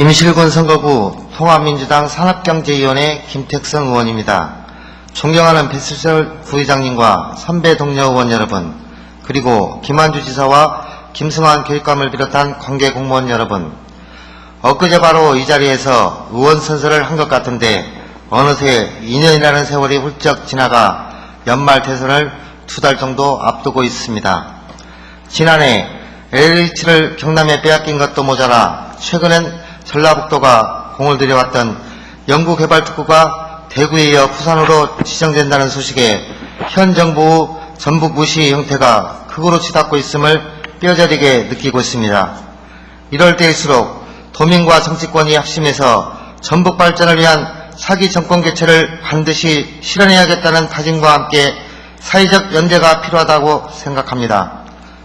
김실군 선거구 통합민주당 산업경제위원회 김택성 의원입니다. 존경하는 배수철 부회장님과 선배 동료 의원 여러분, 그리고 김한주 지사와 김승환 교육감을 비롯한 관계 공무원 여러분, 엊그제 바로 이 자리에서 의원 선서를 한 것 같은데 어느새 2년이라는 세월이 훌쩍 지나가 연말 대선을 2달 정도 앞두고 있습니다. 지난해 LH를 경남에 빼앗긴 것도 모자라 최근엔 전라북도가 공을 들여왔던 연구개발특구가 대구에 이어 부산으로 지정된다는 소식에 현 정부 전북 무시 형태가 극으로 치닫고 있음을 뼈저리게 느끼고 있습니다. 이럴 때일수록 도민과 정치권이 합심해서 전북 발전을 위한 차기 정권 개최를 반드시 실현해야겠다는 다짐과 함께 사회적 연대가 필요하다고 생각합니다.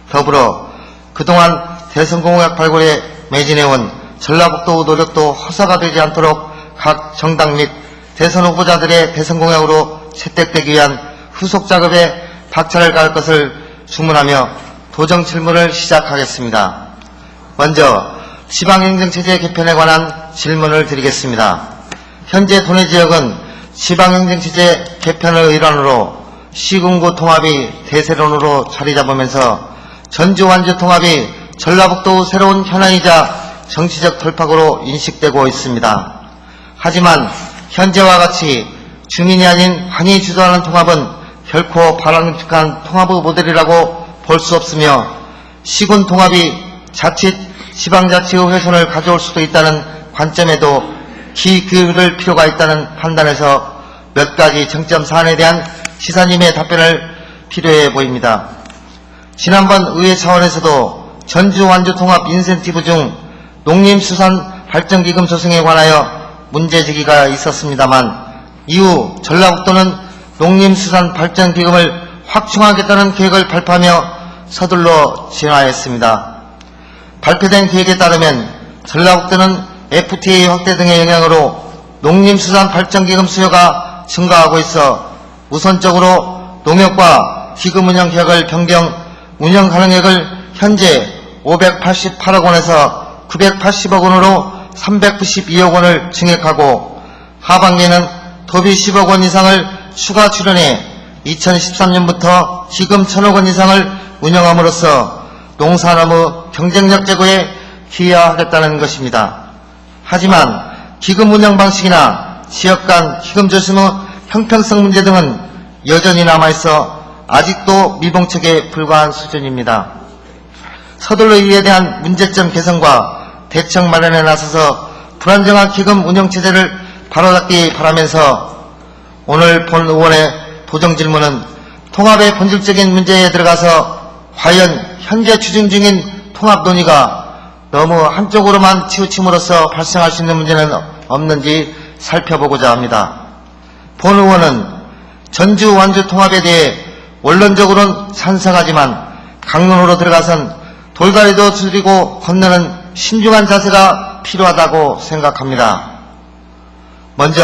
더불어 그동안 대선 공약 발굴에 매진해온 전라북도 노력도 허사가 되지 않도록 각 정당 및 대선 후보자들의 대선 공약으로 채택되기 위한 후속 작업에 박차를 가할 것을 주문하며 도정 질문을 시작하겠습니다. 먼저 지방행정체제 개편에 관한 질문을 드리겠습니다. 현재 도내 지역은 지방행정체제 개편의 일환으로 시군구 통합이 대세론으로 자리 잡으면서 전주 완주 통합이 전라북도 새로운 현안이자 정치적 돌파구로 인식되고 있습니다. 하지만 현재와 같이 주민이 아닌 관이 주도하는 통합은 결코 바람직한 통합의 모델이라고 볼 수 없으며 시군 통합이 자칫 지방자치의 훼손을 가져올 수도 있다는 관점에도 기울일 필요가 있다는 판단에서 몇 가지 쟁점 사안에 대한 시사님의 답변을 필요해 보입니다. 지난번 의회 차원에서도 전주 완주 통합 인센티브 중 농림수산발전기금 조성에 관하여 문제제기가 있었습니다만 이후 전라북도는 농림수산발전기금을 확충하겠다는 계획을 발표하며 서둘러 진화했습니다. 발표된 계획에 따르면 전라북도는 FTA 확대 등의 영향으로 농림수산발전기금 수요가 증가하고 있어 우선적으로 농협과 기금 운영 계획을 변경, 운영 가능액을 현재 588억 원에서 980억 원으로 392억 원을 증액하고 하반기에는 도비 10억 원 이상을 추가 출연해 2013년부터 기금 1,000억 원 이상을 운영함으로써 농산업의 경쟁력 제고에 기여하겠다는 것입니다. 하지만 기금 운영 방식이나 지역 간 기금 조성의 형평성 문제 등은 여전히 남아있어 아직도 미봉책에 불과한 수준입니다. 서둘러 이에 대한 문제점 개선과 대책 마련에 나서서 불안정한 기금 운영체제를 바로잡기 바라면서 오늘 본 의원의 도정 질문은 통합의 본질적인 문제에 들어가서 과연 현재 추진 중인 통합 논의가 너무 한쪽으로만 치우침으로써 발생할 수 있는 문제는 없는지 살펴보고자 합니다. 본 의원은 전주 완주 통합에 대해 원론적으로는 찬성하지만 강론으로 들어가선 돌다리도 줄이고 건너는 신중한 자세가 필요하다고 생각합니다. 먼저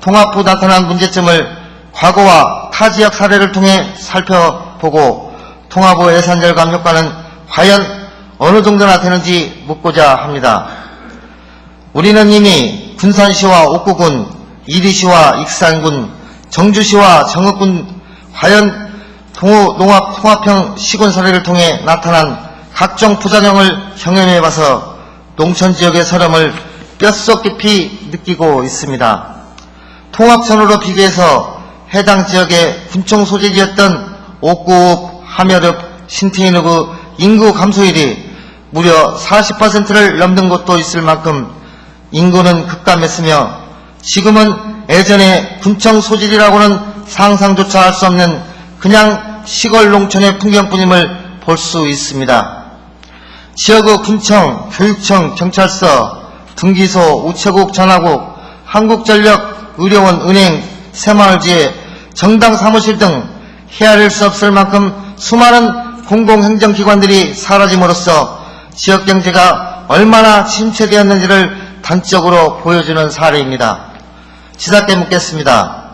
통합 후 나타난 문제점을 과거와 타 지역 사례를 통해 살펴보고 통합 후 예산 절감 효과는 과연 어느 정도나 되는지 묻고자 합니다. 우리는 이미 군산시와 옥구군, 이리시와 익산군, 정주시와 정읍군 과연 농업 통합형 시군 사례를 통해 나타난 각종 부작용을 경험해봐서 농촌지역의 서름을 뼛속 깊이 느끼고 있습니다. 통합선으로 비교해서 해당 지역의 군청 소재지였던 옥구읍, 함여읍, 신태인읍의 인구 감소율이 무려 40%를 넘는 곳도 있을 만큼 인구는 급감했으며 지금은 예전에 군청 소재지라고는 상상조차 할 수 없는 그냥 시골 농촌의 풍경뿐임을 볼 수 있습니다. 지역의 군청, 교육청, 경찰서, 등기소, 우체국, 전화국, 한국전력, 의료원, 은행, 새마을지회, 정당 사무실 등 헤아릴 수 없을 만큼 수많은 공공행정기관들이 사라짐으로써 지역경제가 얼마나 침체되었는지를 단적으로 보여주는 사례입니다. 지사께 묻겠습니다.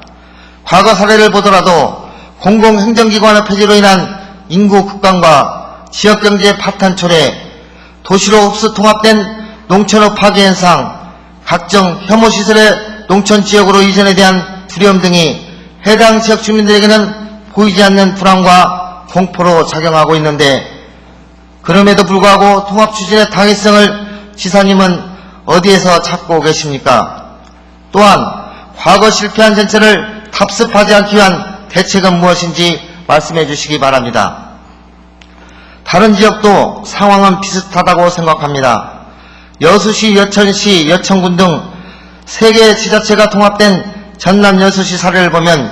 과거 사례를 보더라도 공공행정기관의 폐지로 인한 인구 급감과 지역경제 파탄 초래, 도시로 흡수 통합된 농촌의 파괴 현상, 각종 혐오시설의 농촌지역으로 이전에 대한 두려움 등이 해당 지역 주민들에게는 보이지 않는 불안과 공포로 작용하고 있는데, 그럼에도 불구하고 통합 추진의 당위성을 지사님은 어디에서 찾고 계십니까? 또한 과거 실패한 전체를 답습하지 않기 위한 대책은 무엇인지 말씀해 주시기 바랍니다. 다른 지역도 상황은 비슷하다고 생각합니다. 여수시, 여천시, 여천군 등 3개 지자체가 통합된 전남 여수시 사례를 보면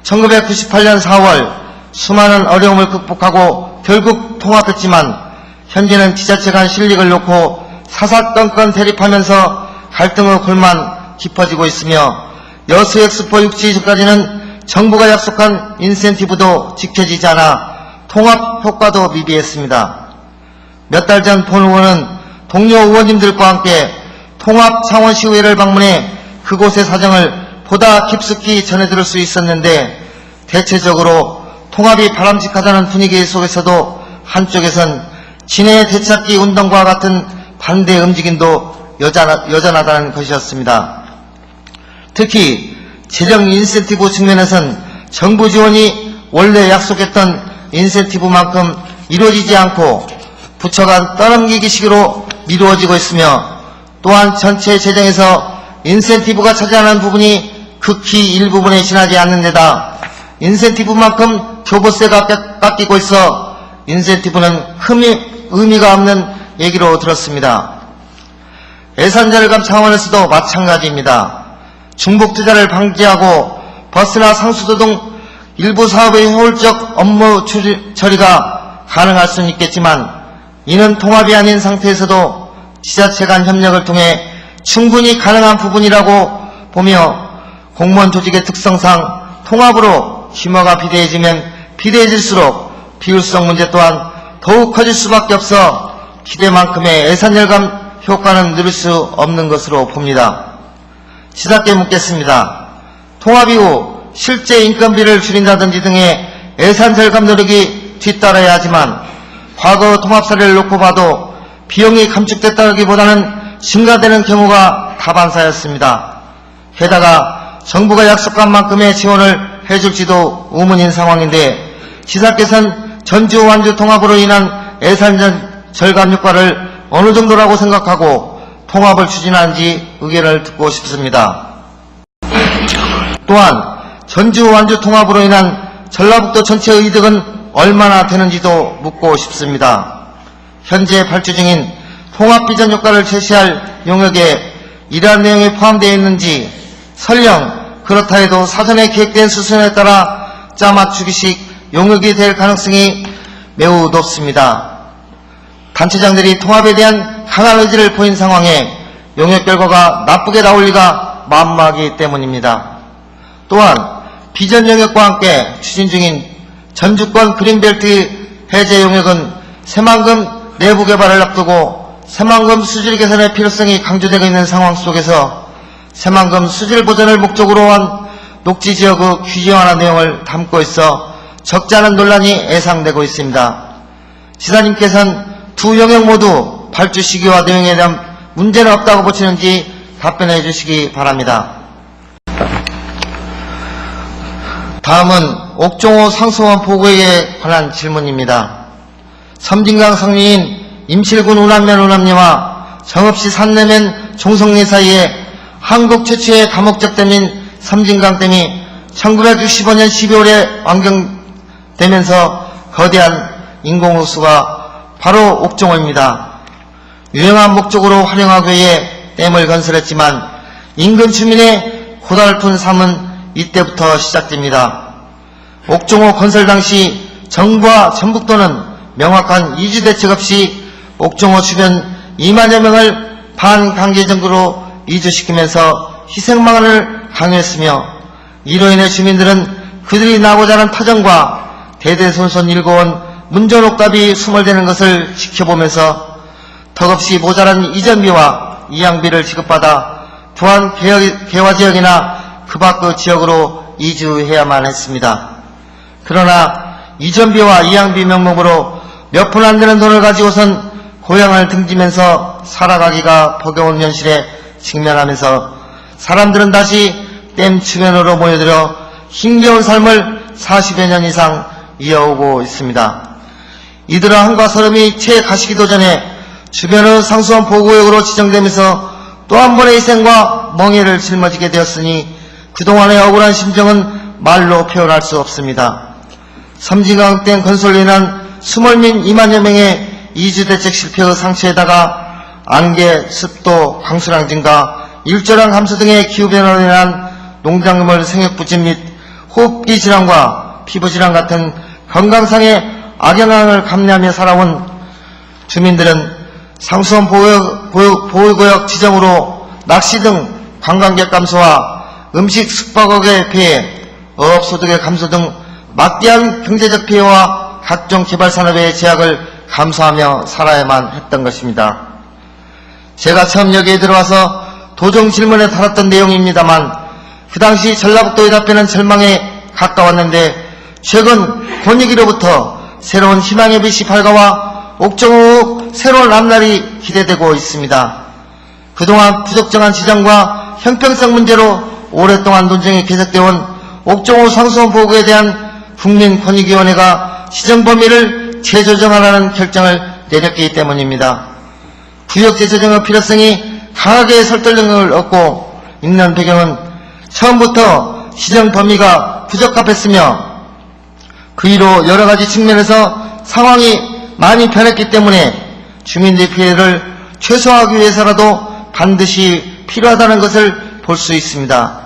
1998년 4월 수많은 어려움을 극복하고 결국 통합했지만 현재는 지자체 간 실력을 놓고 사사건건 대립하면서 갈등의 골만 깊어지고 있으며 여수 엑스포 육지 전까지는 정부가 약속한 인센티브도 지켜지지 않아 통합 효과도 미비했습니다. 몇 달 전 본 의원은 동료 의원님들과 함께 통합 창원시의회를 방문해 그곳의 사정을 보다 깊숙이 전해들을 수 있었는데, 대체적으로 통합이 바람직하다는 분위기 속에서도 한쪽에선 진해 되찾기 운동과 같은 반대 움직임도 여전하다는 것이었습니다. 특히 재정 인센티브 측면에선 정부 지원이 원래 약속했던 인센티브만큼 이루어지지 않고 부처 간 떠넘기기식으로 미루어지고 있으며, 또한 전체 재정에서 인센티브가 차지하는 부분이 극히 일부분에 지나지 않는 데다 인센티브만큼 교부세가 깎이고 있어 인센티브는 의미가 없는 얘기로 들었습니다. 예산절감 차원에서도 마찬가지입니다. 중복투자를 방지하고 버스나 상수도 등 일부 사업의 효율적 업무 처리가 가능할 수는 있겠지만, 이는 통합이 아닌 상태에서도 지자체 간 협력을 통해 충분히 가능한 부분이라고 보며, 공무원 조직의 특성상 통합으로 규모가 비대해지면 비대해질수록 비효율성 문제 또한 더욱 커질 수밖에 없어 기대만큼의 예산절감 효과는 누릴 수 없는 것으로 봅니다. 지사께 묻겠습니다. 통합 이후 실제 인건비를 줄인다든지 등의 예산절감 노력이 뒤따라야 하지만, 과거 통합 사례를 놓고 봐도 비용이 감축됐다기보다는 증가되는 경우가 다반사였습니다. 게다가 정부가 약속한 만큼의 지원을 해줄지도 의문인 상황인데, 지사께서는 전주 완주 통합으로 인한 예산 절감 효과를 어느 정도라고 생각하고 통합을 추진하는지 의견을 듣고 싶습니다. 또한 전주 완주 통합으로 인한 전라북도 전체의 이득은 얼마나 되는지도 묻고 싶습니다. 현재 발주 중인 통합 비전 효과를 제시할 용역에 이러한 내용이 포함되어 있는지, 설령 그렇다 해도 사전에 계획된 수순에 따라 짜맞추기식 용역이 될 가능성이 매우 높습니다. 단체장들이 통합에 대한 강한 의지를 보인 상황에 용역 결과가 나쁘게 나올 리가 만무하기 때문입니다. 또한 비전 용역과 함께 추진 중인 전주권 그린벨트 해제 용역은 새만금 내부 개발을 앞두고 새만금 수질 개선의 필요성이 강조되고 있는 상황 속에서 새만금 수질 보전을 목적으로 한 녹지지역의 규제 완화 내용을 담고 있어 적지 않은 논란이 예상되고 있습니다. 지사님께서는 두 영역 모두 발주 시기와 내용에 대한 문제는 없다고 보시는지 답변해 주시기 바랍니다. 다음은 옥종호 상소원 보고에 관한 질문입니다. 섬진강 상류인 임실군 우남면 우남리와 정읍시 산내면 종성리 사이에 한국 최초의 다목적댐인 섬진강댐이 1965년 12월에 완공되면서 거대한 인공호수가 바로 옥종호입니다. 유용한 목적으로 활용하기 위해 댐을 건설했지만 인근 주민의 고달픈 삶은 이때부터 시작됩니다. 옥종호 건설 당시 정부와 전북도는 명확한 이주 대책 없이 옥종호 주변 2만여 명을 반강제적으로 이주시키면서 희생망을 강요했으며, 이로 인해 주민들은 그들이 나고자 하는 터전과 대대손손 일궈온 문전옥답이 수몰되는 것을 지켜보면서 턱없이 모자란 이전비와 이양비를 지급받아 부안 개화지역이나 그 밖의 지역으로 이주해야만 했습니다. 그러나 이전비와 이양비 명목으로 몇 푼 안 되는 돈을 가지고선 고향을 등지면서 살아가기가 버거운 현실에 직면하면서 사람들은 다시 댐 주변으로 모여들어 힘겨운 삶을 40여 년 이상 이어오고 있습니다. 이들은 한과 서름이 채 가시기도 전에 주변의 상수원 보호구역으로 지정되면서 또 한 번의 희생과 멍해를 짊어지게 되었으니 그동안의 억울한 심정은 말로 표현할 수 없습니다. 섬진강댐 건설로 인한 수몰민 2만여 명의 이주대책 실패의 상처에다가 안개, 습도, 강수량 증가, 일조량 감소 등의 기후변화로 인한 농작물 생육부진 및 호흡기 질환과 피부질환 같은 건강상의 악영향을 감내하며 살아온 주민들은 상수원 보호구역 지정으로 낚시 등 관광객 감소와 음식 숙박업의 피해, 어업소득의 감소 등 막대한 경제적 피해와 각종 개발산업의 제약을 감수하며 살아야만 했던 것입니다. 제가 처음 여기에 들어와서 도정 질문에 달았던 내용입니다만 그 당시 전라북도의 답변은 절망에 가까웠는데 최근 권익위로부터 새로운 희망의 빛이 밝아와 옥정호 새로운 앞날이 기대되고 있습니다. 그동안 부적정한 지정과 형평성 문제로 오랫동안 논쟁이 계속되어 온 옥정호 상수원 보호구에 대한 국민권익위원회가 지정 범위를 재조정하라는 결정을 내렸기 때문입니다. 구역 재조정의 필요성이 강하게 설득력을 얻고 있는 배경은 처음부터 지정 범위가 부적합했으며 그 이로 여러 가지 측면에서 상황이 많이 변했기 때문에 주민들의 피해를 최소화하기 위해서라도 반드시 필요하다는 것을 볼 수 있습니다.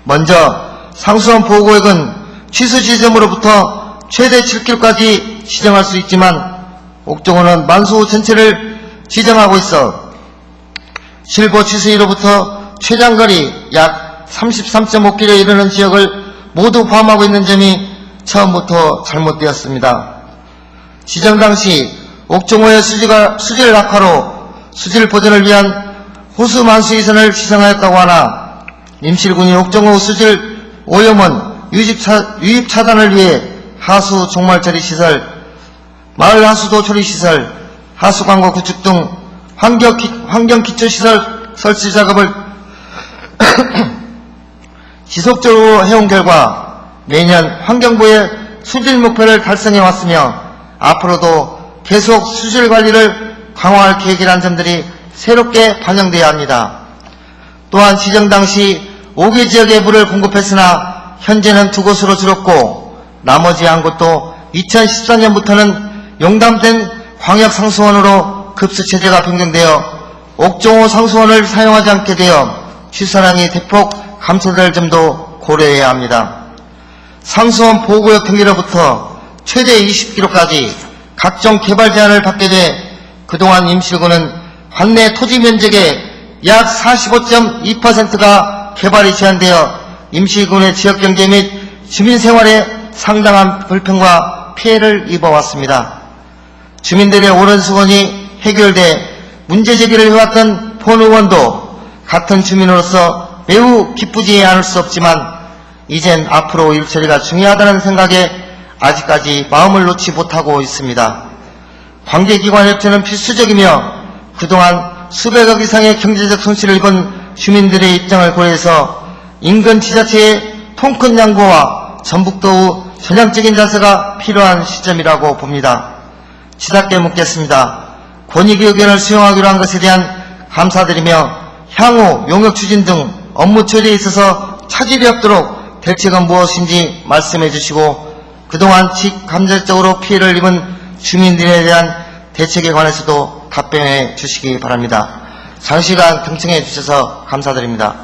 먼저 상수원 보호구역은 취수 지점으로부터 최대 7km까지 지정할 수 있지만 옥정호는 만수 전체를 지정하고 있어 실보 취수지로부터 최장거리 약 33.5km에 이르는 지역을 모두 포함하고 있는 점이 처음부터 잘못되었습니다. 지정 당시 옥정호의 수질 악화로 수질 보전을 위한 호수 만수 이선을 지정하였다고 하나 임실군이 옥정호 수질 오염원 유입 차단을 위해 하수 종말 처리 시설, 마을 하수도 처리 시설, 하수 광고 구축 등 환경 기초 시설 설치 작업을 지속적으로 해온 결과 매년 환경부의 수질 목표를 달성해 왔으며 앞으로도 계속 수질 관리를 강화할 계획이라는 점들이 새롭게 반영되어야 합니다. 또한 지정 당시 5개 지역에 물을 공급했으나 현재는 2곳으로 줄었고 나머지 한 곳도 2014년부터는 용담된 광역상수원으로 급수체제가 변경되어 옥정호 상수원을 사용하지 않게 되어 취수량이 대폭 감소될 점도 고려해야 합니다. 상수원 보호구역 등기로부터 최대 20km까지 각종 개발 제한을 받게 돼 그동안 임실군은 관내 토지 면적의 약 45.2%가 개발이 제한되어 임실군의 지역경제 및 주민생활에 상당한 불평과 피해를 입어왔습니다. 주민들의 오랜 소원이 해결돼 문제 제기를 해왔던 본 의원도 같은 주민으로서 매우 기쁘지 않을 수 없지만 이젠 앞으로 일처리가 중요하다는 생각에 아직까지 마음을 놓지 못하고 있습니다. 관계기관 협조는 필수적이며 그동안 수백억 이상의 경제적 손실을 입은 주민들의 입장을 고려해서 인근 지자체의 통큰 양보와 전북도의 전향적인 자세가 필요한 시점이라고 봅니다. 치닫게 묻겠습니다. 권익위 의견을 수용하기로 한 것에 대한 감사드리며 향후 용역 추진 등 업무 처리에 있어서 차질이 없도록 대책은 무엇인지 말씀해 주시고 그동안 직감정적으로 피해를 입은 주민들에 대한 대책에 관해서도 답변해 주시기 바랍니다. 장시간 경청해 주셔서 감사드립니다.